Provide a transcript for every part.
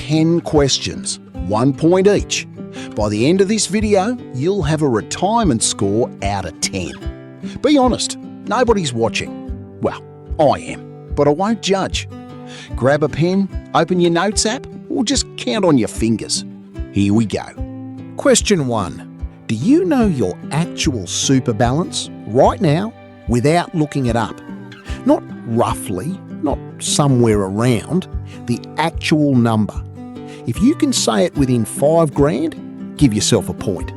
10 questions, 1 point each. By the end of this video, you'll have a retirement score out of 10. Be honest, nobody's watching. Well, I am, but I won't judge. Grab a pen, open your notes app, or just count on your fingers. Here we go. Question 1. Do you know your actual super balance right now without looking it up? Not roughly, not somewhere around, the actual number. If you can say it within $5,000, give yourself a point.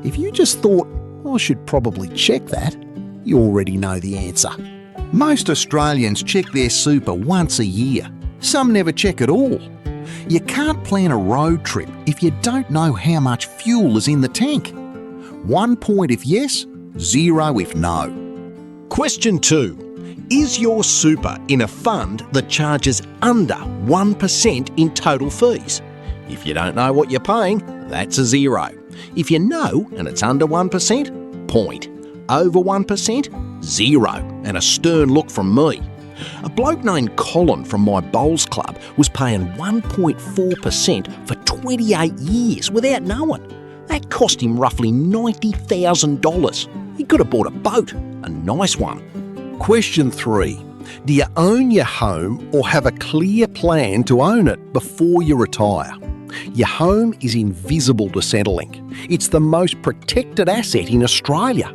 If you just thought, I should probably check that, you already know the answer. Most Australians check their super once a year. Some never check at all. You can't plan a road trip if you don't know how much fuel is in the tank. 1 point if yes, 0 if no. Question 2. Is your super in a fund that charges under 1% in total fees? If you don't know what you're paying, that's a 0. If you know and it's under 1%, point. Over 1%, 0, and a stern look from me. A bloke named Colin from my bowls club was paying 1.4% for 28 years without knowing. That cost him roughly $90,000. He could have bought a boat, a nice one. Question 3. Do you own your home or have a clear plan to own it before you retire? Your home is invisible to Centrelink. It's the most protected asset in Australia.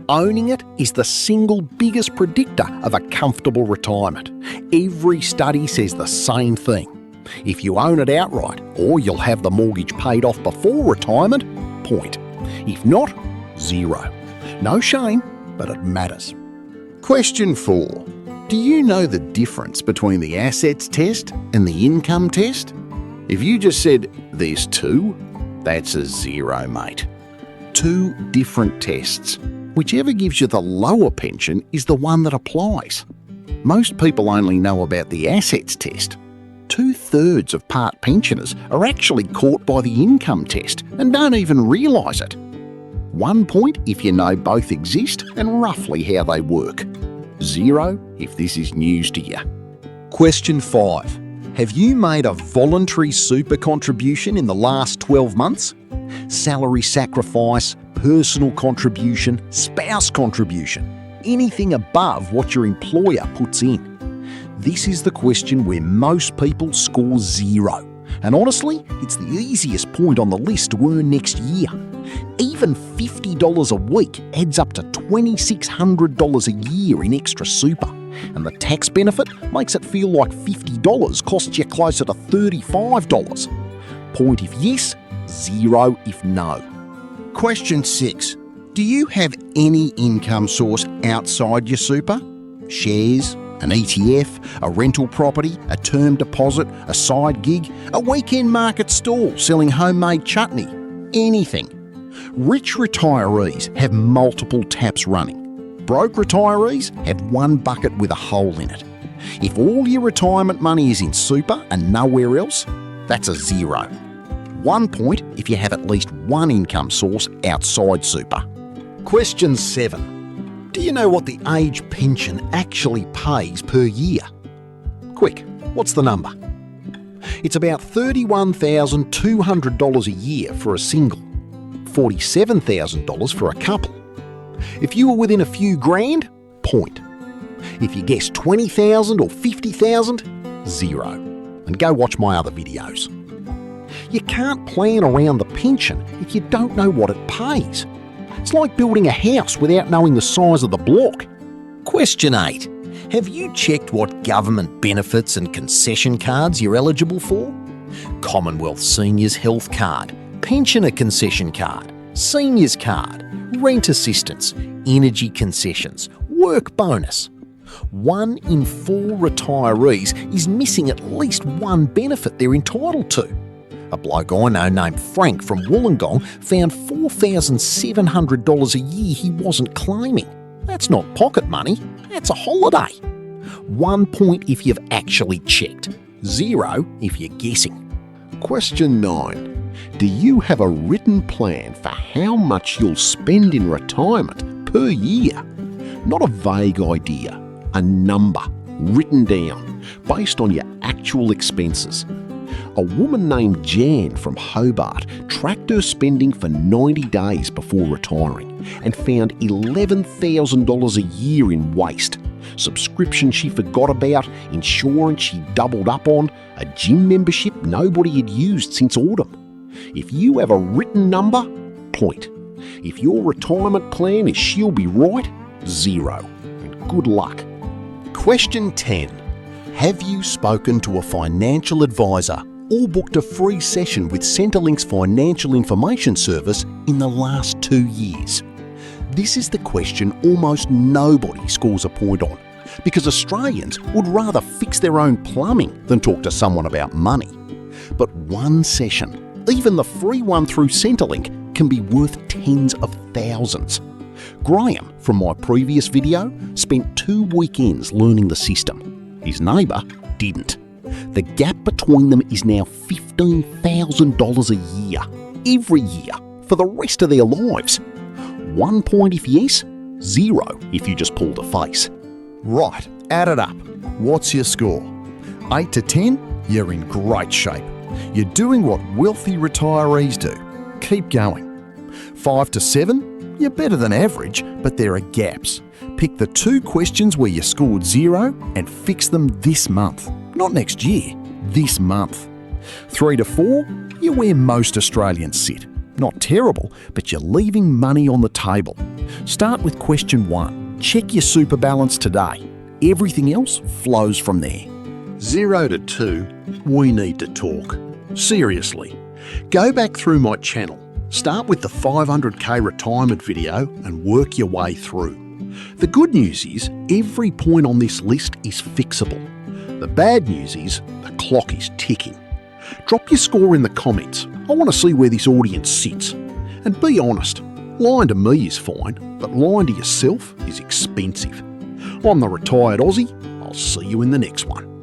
Owning it is the single biggest predictor of a comfortable retirement. Every study says the same thing. If you own it outright, or you'll have the mortgage paid off before retirement, point. If not, 0. No shame, but it matters. Question 4. Do you know the difference between the assets test and the income test? If you just said, there's 2, that's a 0, mate. 2 different tests. Whichever gives you the lower pension is the one that applies. Most people only know about the assets test. 2/3 of part pensioners are actually caught by the income test and don't even realise it. 1 point if you know both exist and roughly how they work. 0 if this is news to you. Question 5. Have you made a voluntary super contribution in the last 12 months? Salary sacrifice, personal contribution, spouse contribution, anything above what your employer puts in. This is the question where most people score 0. And honestly, it's the easiest point on the list to earn next year. Even $50 a week adds up to $2,600 a year in extra super. And the tax benefit makes it feel like $50 costs you closer to $35. Point if yes, 0 if no. Question 6. Do you have any income source outside your super? Shares, an ETF, a rental property, a term deposit, a side gig, a weekend market stall selling homemade chutney, anything. Rich retirees have multiple taps running. Broke retirees have one bucket with a hole in it. If all your retirement money is in super and nowhere else, that's a 0. 1 point if you have at least one income source outside super. Question 7. Do you know what the age pension actually pays per year? Quick, what's the number? It's about $31,200 a year for a single, $47,000 for a couple. If you were within a few grand, point. If you guessed 20,000 or 50,000, 0. And go watch my other videos. You can't plan around the pension if you don't know what it pays. It's like building a house without knowing the size of the block. Question 8. Have you checked what government benefits and concession cards you're eligible for? Commonwealth Seniors Health Card, Pensioner Concession Card, Seniors Card, Rent Assistance, Energy Concessions, Work Bonus. 1 in 4 retirees is missing at least one benefit they're entitled to. A bloke I know named Frank from Wollongong found $4,700 a year he wasn't claiming. That's not pocket money, that's a holiday. 1 point if you've actually checked, 0 if you're guessing. Question 9. Do you have a written plan for how much you'll spend in retirement per year? Not a vague idea, a number written down based on your actual expenses. A woman named Jan from Hobart tracked her spending for 90 days before retiring and found $11,000 a year in waste. Subscriptions she forgot about, insurance she doubled up on, a gym membership nobody had used since autumn. If you have a written number, point. If your retirement plan is she'll be right, 0. And good luck. Question 10. Have you spoken to a financial advisor or booked a free session with Centrelink's financial information service in the last 2 years? This is the question almost nobody scores a point on, because Australians would rather fix their own plumbing than talk to someone about money. But one session, even the free one through Centrelink, can be worth tens of thousands. Graham, from my previous video, spent 2 weekends learning the system. His neighbour didn't. The gap between them is now $15,000 a year, every year, for the rest of their lives. 1 point if yes, 0 if you just pulled a face. Right, add it up. What's your score? 8 to 10, you're in great shape. You're doing what wealthy retirees do. Keep going. 5 to 7, you're better than average, but there are gaps. Pick the 2 questions where you scored 0 and fix them this month. Not next year, this month. 3 to 4, you're where most Australians sit. Not terrible, but you're leaving money on the table. Start with question 1. Check your super balance today. Everything else flows from there. 0 to 2, we need to talk. Seriously. Go back through my channel. Start with the 500k retirement video and work your way through. The good news is every point on this list is fixable. The bad news is the clock is ticking. Drop your score in the comments. I want to see where this audience sits. And be honest, lying to me is fine, but lying to yourself is expensive. I'm the Retired Aussie. I'll see you in the next one.